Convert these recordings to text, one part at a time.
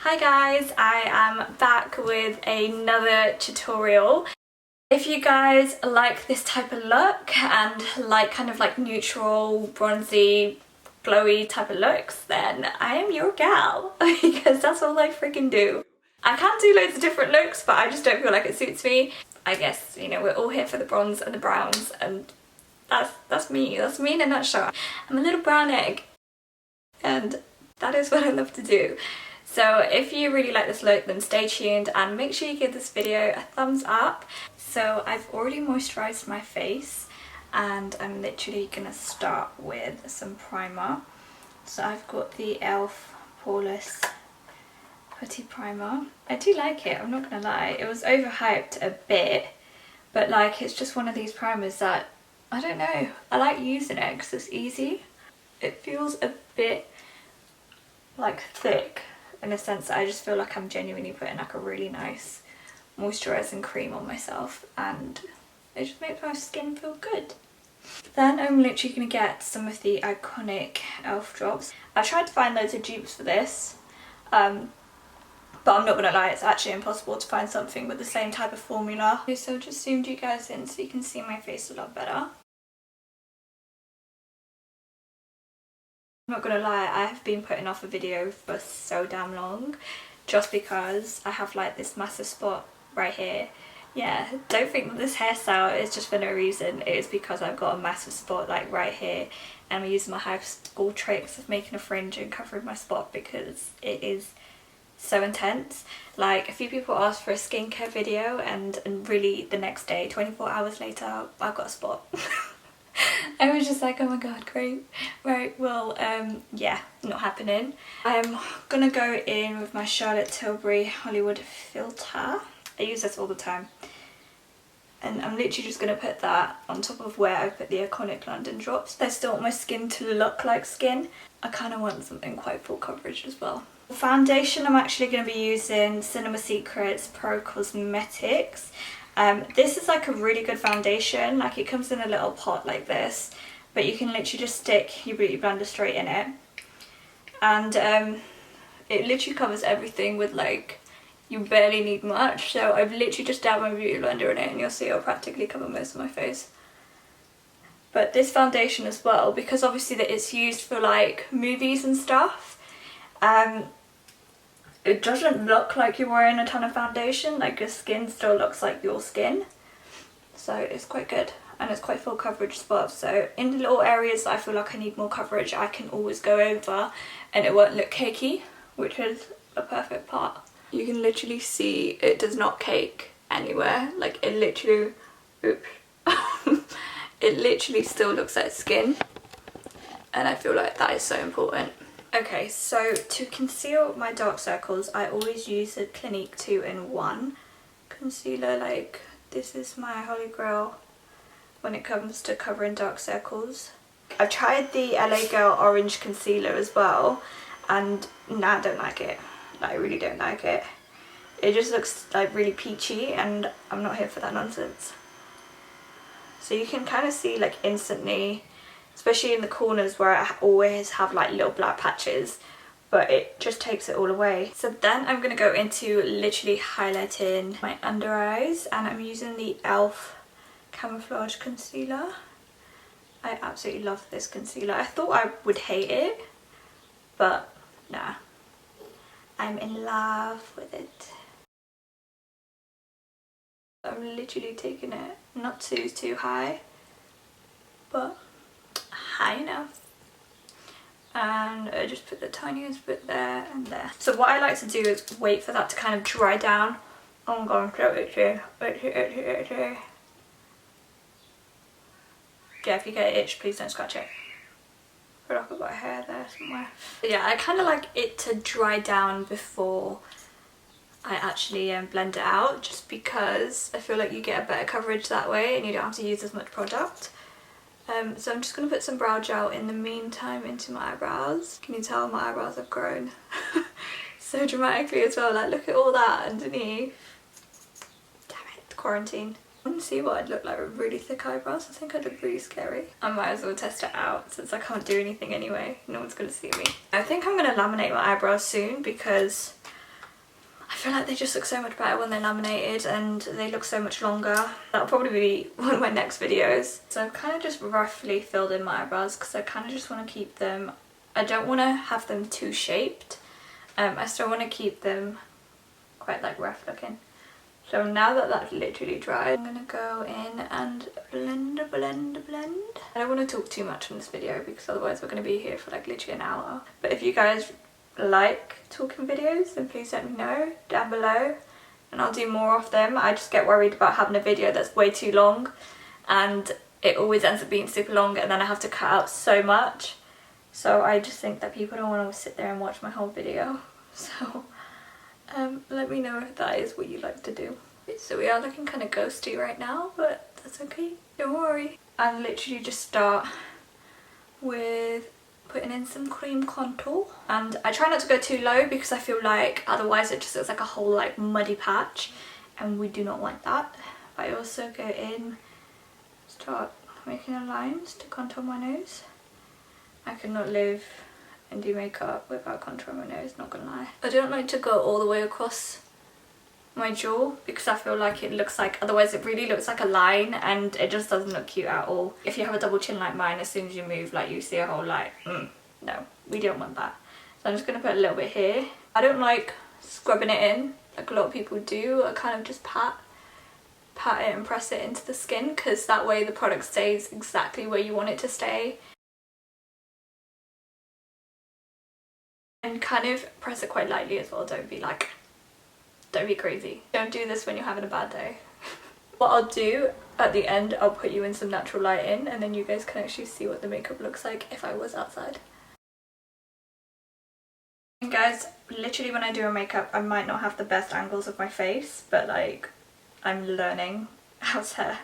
Hi guys, I am back with another tutorial. If you guys like this type of look and like kind of like neutral, bronzy, glowy type of looks, then I am your gal because that's all I freaking do. I can do loads of different looks, but I just don't feel like it suits me. I guess, you know, we're all here for the bronze and the browns, and that's me. That's me in a nutshell. I'm a little brown egg and that is what I love to do. So if you really like this look, then stay tuned and make sure you give this video a thumbs up. So I've already moisturised my face and I'm literally gonna start with some primer. So I've got the e.l.f. Poreless Putty Primer. I do like it, I'm not gonna lie. It was overhyped a bit, but like it's just one of these primers that, I don't know, I like using it because it's easy. It feels a bit like thick in a sense that I just feel like I'm genuinely putting like a really nice moisturising cream on myself, and it just makes my skin feel good. Then I'm literally going to get some of the iconic e.l.f. drops. I tried to find loads of dupes for this, but I'm not going to lie, it's actually impossible to find something with the same type of formula. So I've just zoomed you guys in so you can see my face a lot better. I'm not gonna lie, I have been putting off a video for so damn long just because I have like this massive spot right here. Yeah, don't think that this hairstyle is just for no reason. It is because I've got a massive spot like right here, and I'm using my high school tricks of making a fringe and covering my spot because it is so intense. Like a few people asked for a skincare video and really the next day, 24 hours later, I've got a spot. I was just like, oh my god, great. Right, well, yeah, not happening. I'm gonna go in with my Charlotte Tilbury Hollywood filter. I use this all the time. And I'm literally just gonna put that on top of where I put the iconic London drops. I still want my skin to look like skin. I kind of want something quite full coverage as well. Foundation, I'm actually going to be using Cinema Secrets Pro Cosmetics. This is like a really good foundation. Like it comes in a little pot like this, but you can literally just stick your beauty blender straight in it, and it literally covers everything with like, you barely need much. So I've literally just dabbed my beauty blender in it and you'll see it'll practically cover most of my face. But this foundation as well, because obviously that it's used for like movies and stuff, it doesn't look like you're wearing a ton of foundation. Like your skin still looks like your skin, so it's quite good and it's quite full coverage as well. So in the little areas that I feel like I need more coverage, I can always go over and it won't look cakey, which is a perfect part. You can literally see it does not cake anywhere. Like it literally, oops, it literally still looks like skin, and I feel like that is so important. Okay, so to conceal my dark circles, I always use a Clinique 2-in-1 concealer. Like this is my holy grail when it comes to covering dark circles. I've tried the LA Girl Orange Concealer as well, and nah, I don't like it. Like, I really don't like it. It just looks like really peachy, and I'm not here for that nonsense. So you can kind of see like instantly, especially in the corners where I always have like little black patches, but it just takes it all away. So then I'm going to go into literally highlighting my under eyes, and I'm using the e.l.f. Camouflage Concealer. I absolutely love this concealer. I thought I would hate it, but nah, I'm in love with it. I'm literally taking it not too high, but high enough, and I just put the tiniest bit there and there. So what I like to do is wait for that to kind of dry down. Oh my god, I'm so itchy. Yeah, if you get an itch, please don't scratch it. I feel like I've got hair there somewhere. But yeah, I kind of like it to dry down before I actually blend it out, just because I feel like you get a better coverage that way and you don't have to use as much product. So I'm just going to put some brow gel in the meantime into my eyebrows. Can you tell my eyebrows have grown so dramatically as well? Like look at all that underneath. Damn it, quarantine. I want to see what I'd look like with really thick eyebrows. I think I'd look really scary. I might as well test it out since I can't do anything anyway. No one's going to see me. I think I'm going to laminate my eyebrows soon because feel like they just look so much better when they're laminated and they look so much longer. That'll probably be one of my next videos. So I've kind of just roughly filled in my eyebrows because I kind of just want to keep them, I don't want to have them too shaped. I still want to keep them quite like rough looking. So now that that's literally dried, I'm going to go in and blend. I don't want to talk too much in this video because otherwise we're going to be here for like literally an hour. But if you guys like talking videos, then please let me know down below and I'll do more of them. I just get worried about having a video that's way too long and it always ends up being super long and then I have to cut out so much. So I just think that people don't want to sit there and watch my whole video. So let me know if that is what you like to do. So we are looking kind of ghosty right now, but that's okay, don't worry. I'll literally just start with putting in some cream contour, and I try not to go too low because I feel like otherwise it just looks like a whole like muddy patch and we do not want that. I also go in, start making the lines to contour my nose. I cannot live and do makeup without contouring my nose, not gonna lie. I don't like to go all the way across my jaw because I feel like it looks like, otherwise it really looks like a line and it just doesn't look cute at all. If you have a double chin like mine, as soon as you move, like you see a whole like, no, we don't want that. So I'm just gonna put a little bit here. I don't like scrubbing it in like a lot of people do. I kind of just pat it and press it into the skin because that way the product stays exactly where you want it to stay. And kind of press it quite lightly as well, don't be crazy. Don't do this when you're having a bad day. What I'll do at the end, I'll put you in some natural lighting and then you guys can actually see what the makeup looks like if I was outside. And guys, literally when I do a makeup, I might not have the best angles of my face, but like I'm learning how to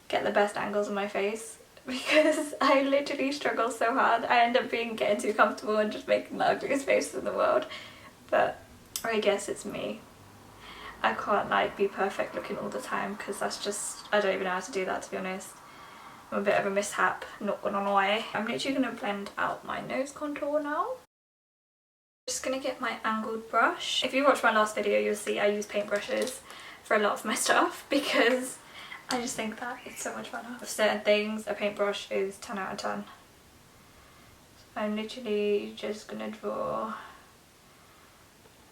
get the best angles of my face because I literally struggle so hard. I end up getting too comfortable and just making the ugliest face in the world. But I guess it's me. I can't like be perfect looking all the time because that's just, I don't even know how to do that, to be honest. I'm a bit of a mishap, not gonna lie. I'm literally gonna blend out my nose contour now. Just gonna get my angled brush. If you watch my last video, you'll see I use paintbrushes for a lot of my stuff because I just think that it's so much fun. With certain things, a paintbrush is 10 out of 10. So I'm literally just gonna draw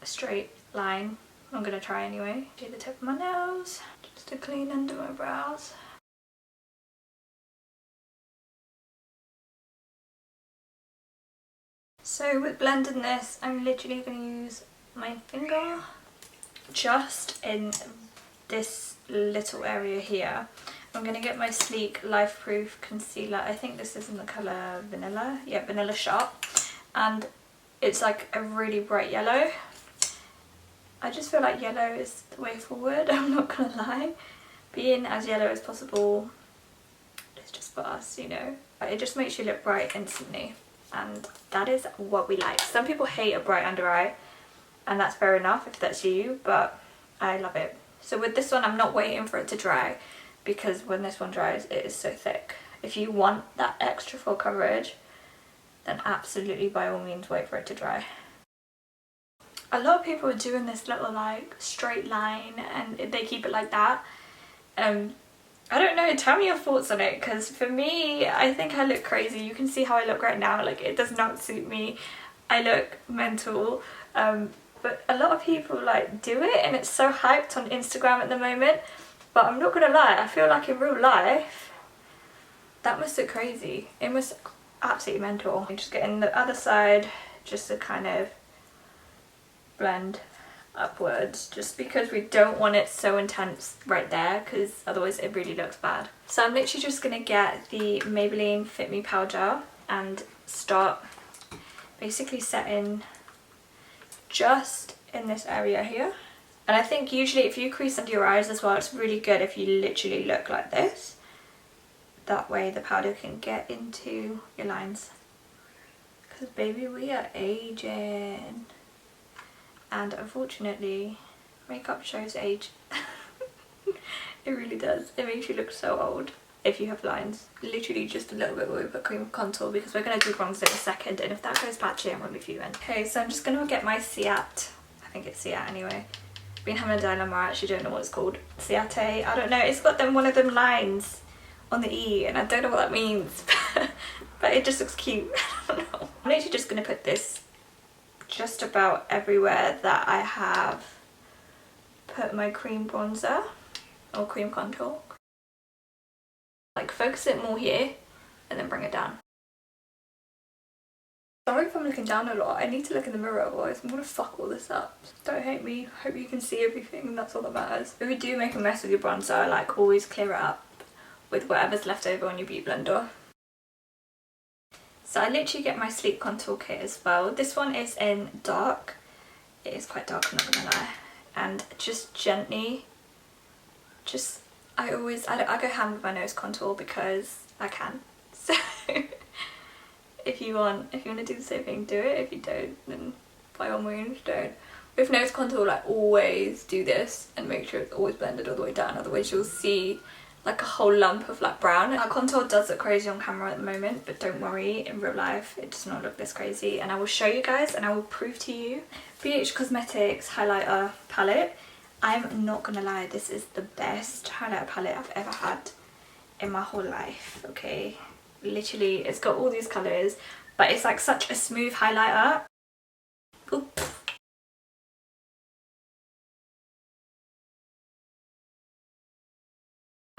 a straight line. I'm gonna try anyway. Do the tip of my nose, just to clean under my brows. So with blending this, I'm literally gonna use my finger just in this little area here. I'm gonna get my Sleek Life Proof Concealer. I think this is in the colour Vanilla. Yeah, Vanilla Sharp. And it's like a really bright yellow. I just feel like yellow is the way forward, I'm not gonna lie. Being as yellow as possible is just for us, you know. It just makes you look bright instantly, and that is what we like. Some people hate a bright under eye, and that's fair enough if that's you, but I love it. So with this one, I'm not waiting for it to dry because when this one dries, it is so thick. If you want that extra full coverage, then absolutely by all means wait for it to dry. A lot of people are doing this little like straight line and they keep it like that. I don't know, tell me your thoughts on it because for me, I think I look crazy. You can see how I look right now, like it does not suit me. I look mental. But a lot of people like do it and it's so hyped on Instagram at the moment. But I'm not gonna lie, I feel like in real life, that must look crazy. It must look absolutely mental. I'm just getting the other side just to kind of blend upwards just because we don't want it so intense right there because otherwise it really looks bad. So I'm literally just gonna get the Maybelline Fit Me powder and start basically setting just in this area here. And I think usually if you crease under your eyes as well, it's really good if you literally look like this. That way the powder can get into your lines. Because baby, we are aging. And unfortunately, makeup shows age. It really does. It makes you look so old if you have lines. Literally just a little bit with whipped cream contour because we're going to do bronzer in a second, and if that goes patchy, I'm going to be fuming. Okay, so I'm just going to get my Ciat, I think it's Ciat anyway, been having a dilemma. I actually don't know what it's called. Ciate, I don't know. It's got one of them lines on the E and I don't know what that means. But it just looks cute. I don't know. I'm literally just going to put this just about everywhere that I have put my cream bronzer or cream contour. Like focus it more here and then bring it down. Sorry if I'm looking down a lot. I need to look in the mirror, otherwise I'm gonna fuck all this up. Don't hate me. Hope you can see everything. That's all that matters. If you do make a mess with your bronzer, like always clear it up with whatever's left over on your beauty blender. So I literally get my sleek contour kit as well. This one is in dark. It is quite dark, I'm not gonna lie. And just gently, I go hand with my nose contour because I can. So if you want to do the same thing, do it. If you don't, then by all means don't. With nose contour, like always do this and make sure it's always blended all the way down, otherwise you'll see like a whole lump of like brown. Our contour does look crazy on camera at the moment, but don't worry, in real life it does not look this crazy, and I will show you guys and I will prove to you. BH Cosmetics highlighter palette. I'm not gonna lie, this is the best highlighter palette I've ever had in my whole life, okay? Literally, it's got all these colours, but it's like such a smooth highlighter. Oop.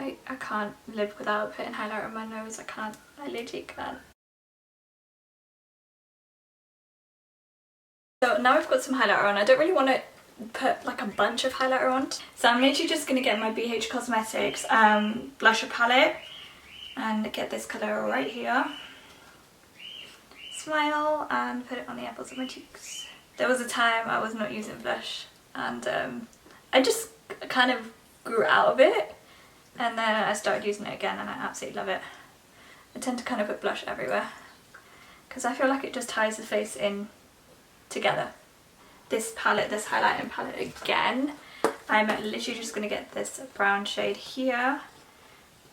I can't live without putting highlighter on my nose. I can't. I literally can't. So now I've got some highlighter on. I don't really want to put like a bunch of highlighter on. So I'm literally just going to get my BH Cosmetics blusher palette and get this colour right here. Smile and put it on the apples of my cheeks. There was a time I was not using blush and I just kind of grew out of it. And then I started using it again and I absolutely love it. I tend to kind of put blush everywhere because I feel like it just ties the face in together. This palette, this highlighting palette again, I'm literally just going to get this brown shade here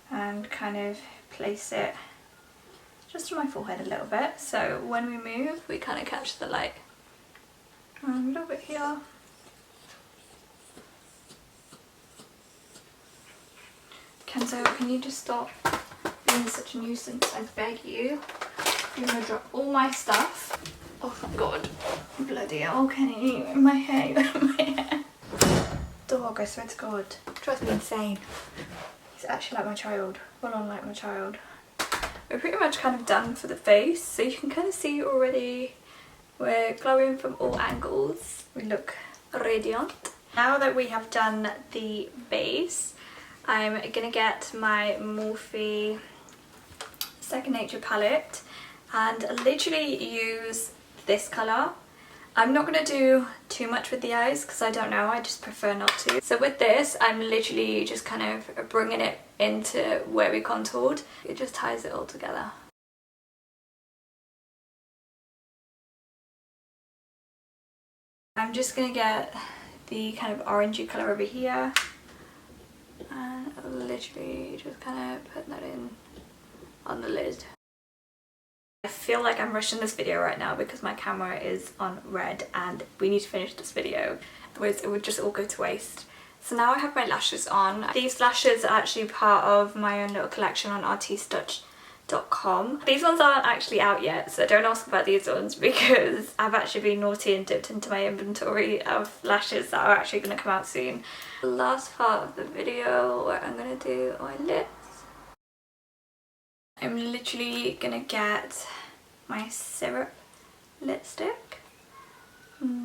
and kind of place it just on my forehead a little bit. So when we move, we kind of catch the light. A little bit here. Kenzo, can you just stop being such a nuisance? I beg you. You're gonna drop all my stuff. Oh god. Bloody hell, Kenny. My hair. My hair. Dog, I swear to god. Drives me insane. He's actually like my child. Full on like my child. We're pretty much kind of done for the face. So you can kind of see already we're glowing from all angles. We look radiant. Now that we have done the base, I'm gonna get my Morphe Second Nature palette and literally use this colour. I'm not gonna do too much with the eyes because I don't know, I just prefer not to. So with this, I'm literally just kind of bringing it into where we contoured. It just ties it all together. I'm just gonna get the kind of orangey colour over here. And literally just kind of put that in on the lid. I feel like I'm rushing this video right now because my camera is on red and we need to finish this video, otherwise it would just all go to waste. So now I have my lashes on. These lashes are actually part of my own little collection on artistouch.com. These ones aren't actually out yet, so don't ask about these ones because I've actually been naughty and dipped into my inventory of lashes that are actually going to come out soon. The last part of the video where I'm going to do my lips. I'm literally going to get my syrup lipstick,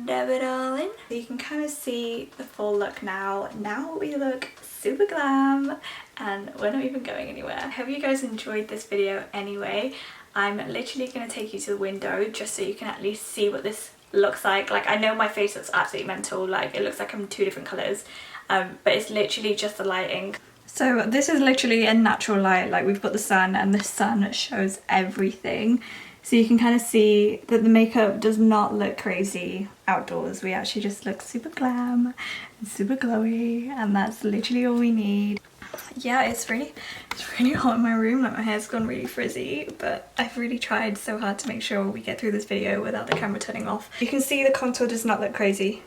dab it all in. So you can kind of see the full look now. Now we look super glam and we're not even going anywhere. I hope you guys enjoyed this video anyway. I'm literally going to take you to the window just so you can at least see what this looks like. Like, I know my face looks absolutely mental, like it looks like I'm two different colours, but it's literally just the lighting. So this is literally a natural light, like we've got the sun and the sun shows everything. So you can kind of see that the makeup does not look crazy outdoors. We actually just look super glam and super glowy, and that's literally all we need. Yeah, it's really hot in my room, like my hair's gone really frizzy, but I've really tried so hard to make sure we get through this video without the camera turning off. You can see the contour does not look crazy.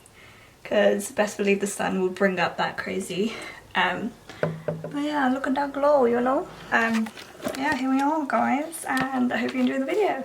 because best believe the sun will bring up that crazy. But yeah, look at that glow, you know. Yeah, here we are guys, and I hope you enjoy the video.